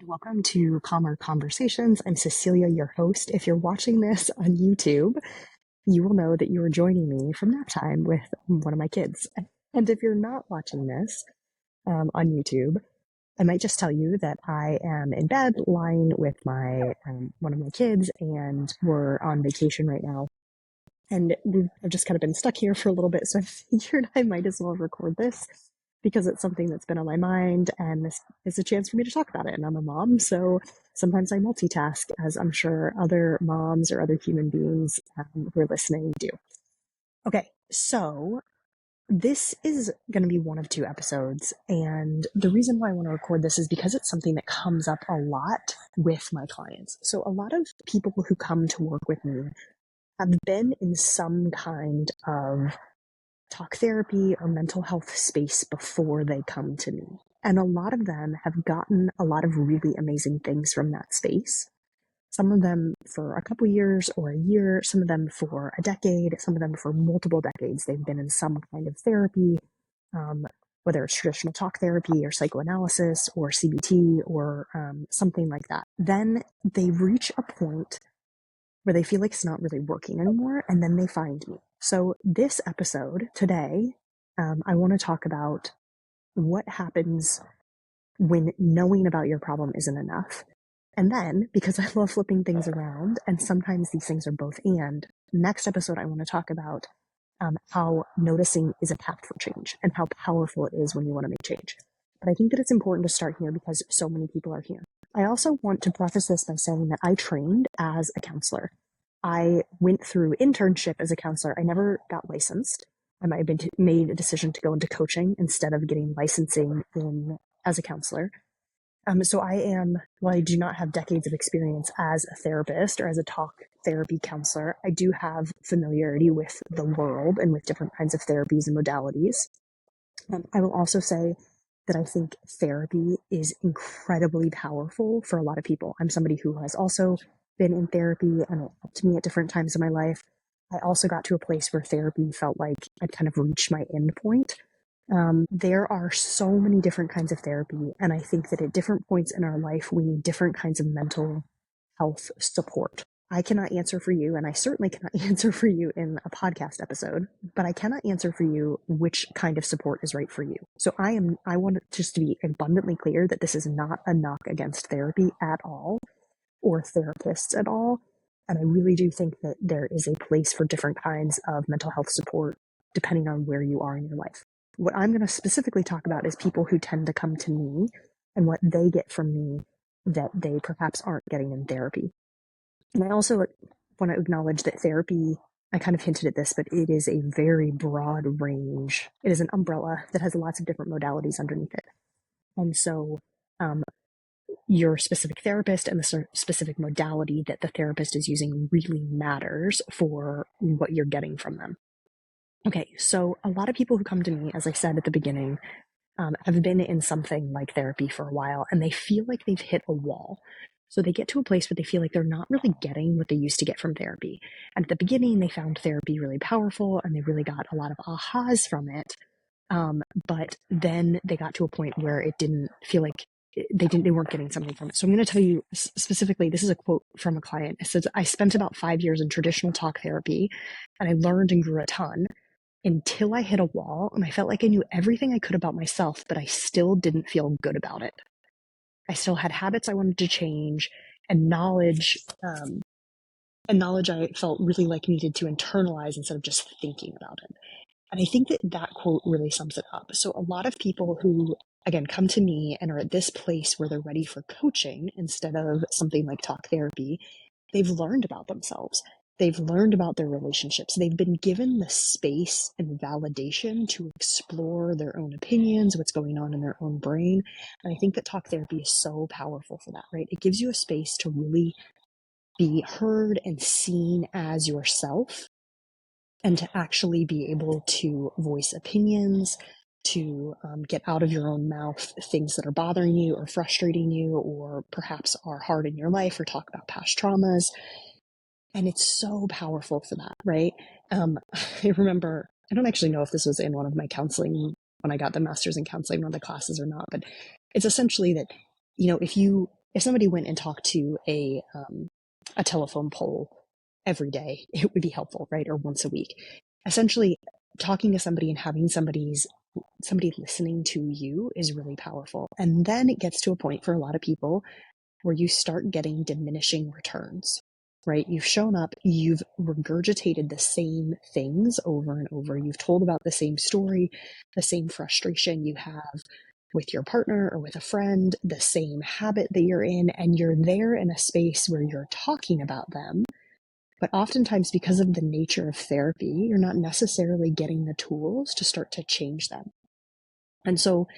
welcome to Calmer Conversations. I'm Cecilia, your host. If you're watching this on YouTube, you will know that you are joining me from nap time with one of my kids. And if you're not watching this on YouTube, I might just tell you that I am in bed lying with my one of my kids, and we're on vacation right now. And I've just kind of been stuck here for a little bit, so I figured I might as well record this because it's something that's been on my mind, and this is a chance for me to talk about it. And I'm a mom, so sometimes I multitask, as I'm sure other moms or other human beings who are listening do. Okay, so this is going to be one of two episodes, and the reason why I want to record this is because it's something that comes up a lot with my clients. So a lot of people who come to work with me have been in some kind of talk therapy or mental health space before they come to me. And a lot of them have gotten a lot of really amazing things from that space. Some of them for a couple years or a year, some of them for a decade, some of them for multiple decades. They've been in some kind of therapy, whether it's traditional talk therapy or psychoanalysis or CBT or something like that. Then they reach a point where they feel like it's not really working anymore, and then they find me. So this episode today, I want to talk about what happens when knowing about your problem isn't enough. And then, because I love flipping things around, and sometimes these things are both and, next episode I want to talk about how noticing is a path for change and how powerful it is when you want to make change. But I think that it's important to start here because so many people are here. I also want to preface this by saying that I trained as a counselor. I went through internship as a counselor. I never got licensed. I might have made a decision to go into coaching instead of getting licensing as a counselor. So while I do not have decades of experience as a therapist or as a talk therapy counselor, I do have familiarity with the world and with different kinds of therapies and modalities. I will also say that I think therapy is incredibly powerful for a lot of people. I'm somebody who has also been in therapy, and it helped me at different times in my life. I also got to a place where therapy felt like I'd kind of reached my end point. There are so many different kinds of therapy, and I think that at different points in our life, we need different kinds of mental health support. I cannot answer for you, and I certainly cannot answer for you in a podcast episode, but I cannot answer for you which kind of support is right for you. So I want it just to be abundantly clear that this is not a knock against therapy at all, or therapists at all. And I really do think that there is a place for different kinds of mental health support depending on where you are in your life. What I'm going to specifically talk about is people who tend to come to me and what they get from me that they perhaps aren't getting in therapy. And I also want to acknowledge that therapy, I kind of hinted at this, but it is a very broad range. It is an umbrella that has lots of different modalities underneath it. And so your specific therapist and the specific modality that the therapist is using really matters for what you're getting from them. Okay, so a lot of people who come to me, as I said at the beginning, have been in something like therapy for a while, and they feel like they've hit a wall. So they get to a place where they feel like they're not really getting what they used to get from therapy. And at the beginning, they found therapy really powerful, and they really got a lot of ahas from it. But then they got to a point where it didn't feel like they weren't getting something from it. So I'm going to tell you specifically, this is a quote from a client. It says, "I spent about 5 years in traditional talk therapy, and I learned and grew a ton until I hit a wall, and I felt like I knew everything I could about myself, but I still didn't feel good about it. I still had habits I wanted to change, and knowledge I felt really like needed to internalize instead of just thinking about it." And I think that quote really sums it up. So a lot of people who, again, come to me and are at this place where they're ready for coaching instead of something like talk therapy, they've learned about themselves. They've learned about their relationships. They've been given the space and validation to explore their own opinions, what's going on in their own brain. And I think that talk therapy is so powerful for that, right? It gives you a space to really be heard and seen as yourself, and to actually be able to voice opinions, to get out of your own mouth things that are bothering you or frustrating you, or perhaps are hard in your life, or talk about past traumas. And it's so powerful for that, right? I remember, I don't actually know if this was in one of my counseling, when I got the master's in counseling, one of the classes or not, but it's essentially that, if if somebody went and talked to a telephone pole every day, it would be helpful, right? Or once a week. Essentially, talking to somebody and having somebody listening to you is really powerful. And then it gets to a point for a lot of people where you start getting diminishing returns, right? You've shown up, you've regurgitated the same things over and over. You've told about the same story, the same frustration you have with your partner or with a friend, the same habit that you're in, and you're there in a space where you're talking about them. But oftentimes, because of the nature of therapy, you're not necessarily getting the tools to start to change them. And so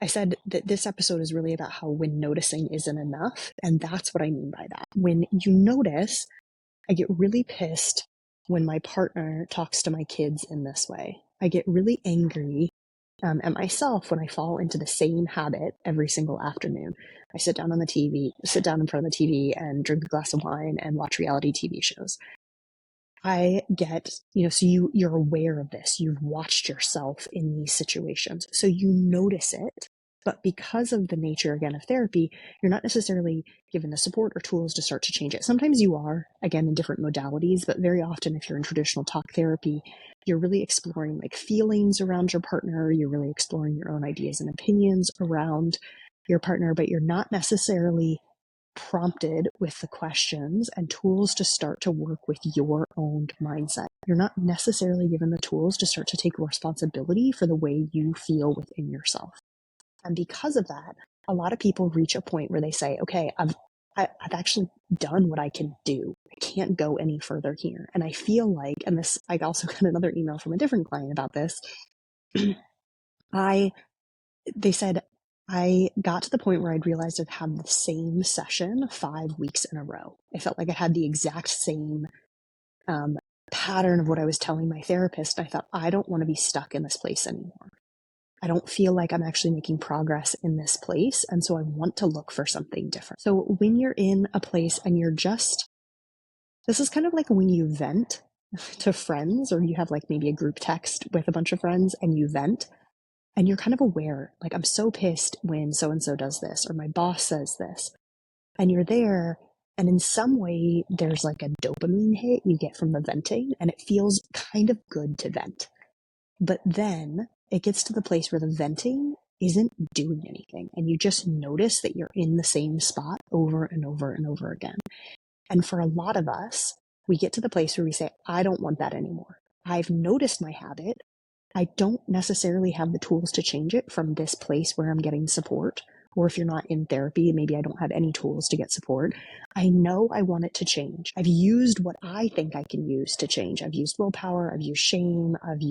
I said that this episode is really about how when noticing isn't enough. And that's what I mean by that. When you notice, I get really pissed when my partner talks to my kids in this way. I get really angry at myself when I fall into the same habit every single afternoon. I sit down in front of the TV and drink a glass of wine and watch reality TV shows. I get, so you're aware of this. You've watched yourself in these situations. So you notice it. But because of the nature, again, of therapy, you're not necessarily given the support or tools to start to change it. Sometimes you are, again, in different modalities, but very often if you're in traditional talk therapy, you're really exploring like feelings around your partner. You're really exploring your own ideas and opinions around your partner, but you're not necessarily prompted with the questions and tools to start to work with your own mindset. You're not necessarily given the tools to start to take responsibility for the way you feel within yourself. And because of that, a lot of people reach a point where they say, okay, I've actually done what I can do. I can't go any further here. And I feel like, and this, I also got another email from a different client about this. They said, I got to the point where I'd realized I'd had the same session 5 weeks in a row. I felt like I had the exact same pattern of what I was telling my therapist. I thought, I don't want to be stuck in this place anymore. I don't feel like I'm actually making progress in this place. And so I want to look for something different. So when you're in a place and this is kind of like when you vent to friends, or you have like maybe a group text with a bunch of friends and you vent. And you're kind of aware, like, I'm so pissed when so-and-so does this, or my boss says this. And you're there, and in some way, there's like a dopamine hit you get from the venting, and it feels kind of good to vent. But then it gets to the place where the venting isn't doing anything, and you just notice that you're in the same spot over and over and over again. And for a lot of us, we get to the place where we say, I don't want that anymore. I've noticed my habit. I don't necessarily have the tools to change it from this place where I'm getting support. Or if you're not in therapy, maybe I don't have any tools to get support. I know I want it to change. I've used what I think I can use to change. I've used willpower. I've used shame. I've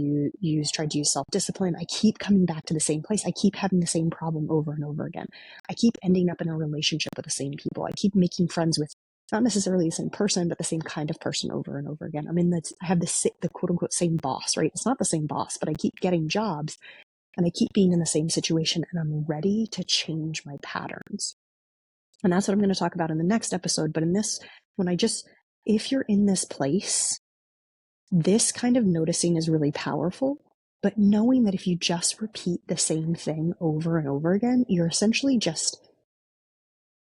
tried to use self-discipline. I keep coming back to the same place. I keep having the same problem over and over again. I keep ending up in a relationship with the same people. I keep making friends with not necessarily the same person, but the same kind of person over and over again. I have the quote unquote same boss, right? It's not the same boss, but I keep getting jobs and I keep being in the same situation, and I'm ready to change my patterns. And that's what I'm going to talk about in the next episode. But in this, if you're in this place, this kind of noticing is really powerful. But knowing that if you just repeat the same thing over and over again,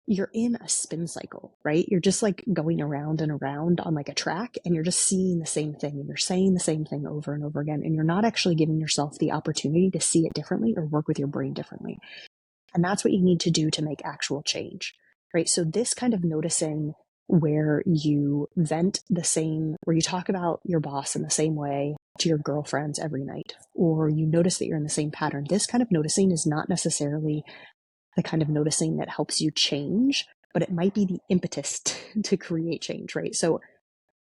you're in a spin cycle, right? You're just like going around and around on like a track, and you're just seeing the same thing and you're saying the same thing over and over again. And you're not actually giving yourself the opportunity to see it differently or work with your brain differently. And that's what you need to do to make actual change, right? So this kind of noticing where you where you talk about your boss in the same way to your girlfriends every night, or you notice that you're in the same pattern. This kind of noticing is not necessarily the kind of noticing that helps you change, but it might be the impetus to create change, right? So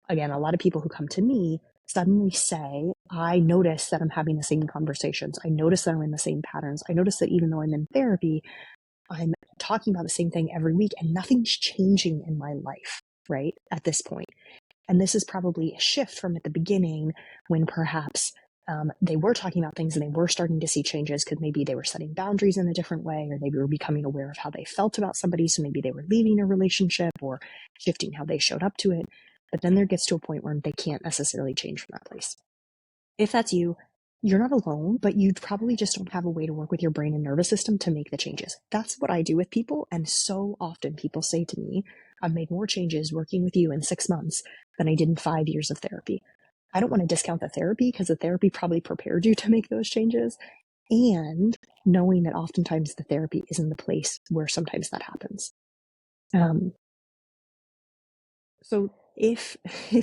again, a lot of people who come to me suddenly say, I notice that I'm having the same conversations. I notice that I'm in the same patterns. I notice that even though I'm in therapy, I'm talking about the same thing every week and nothing's changing in my life, right? At this point. And this is probably a shift from at the beginning when perhaps they were talking about things and they were starting to see changes because maybe they were setting boundaries in a different way, or they were becoming aware of how they felt about somebody. So maybe they were leaving a relationship or shifting how they showed up to it. But then there gets to a point where they can't necessarily change from that place. If that's you, you're not alone, but you probably just don't have a way to work with your brain and nervous system to make the changes. That's what I do with people. And so often people say to me, I've made more changes working with you in 6 months than I did in 5 years of therapy. I don't want to discount the therapy because the therapy probably prepared you to make those changes. And knowing that oftentimes the therapy isn't the place where sometimes that happens. So if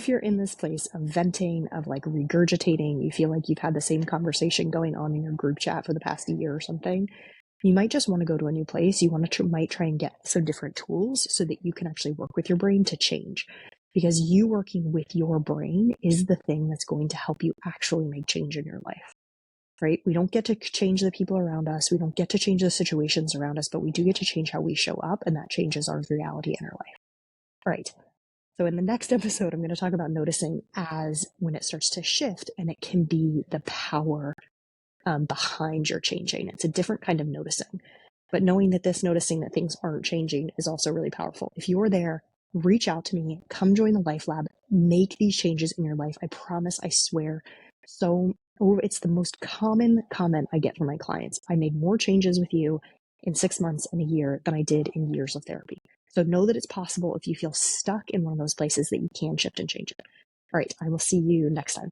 you're in this place of venting, of like regurgitating, you feel like you've had the same conversation going on in your group chat for the past year or something, you might just want to go to a new place. You want to might try and get some different tools so that you can actually work with your brain to change. Because you working with your brain is the thing that's going to help you actually make change in your life, right? We don't get to change the people around us. We don't get to change the situations around us, but we do get to change how we show up, and that changes our reality in our life. All right. So in the next episode, I'm going to talk about noticing as when it starts to shift, and it can be the power behind your changing. It's a different kind of noticing, but knowing that this noticing that things aren't changing is also really powerful. If you're there, reach out to me, come join the Life Lab, make these changes in your life. I promise, I swear. So it's the most common comment I get from my clients. I made more changes with you in 6 months and a year than I did in years of therapy. So know that it's possible if you feel stuck in one of those places that you can shift and change it. All right, I will see you next time.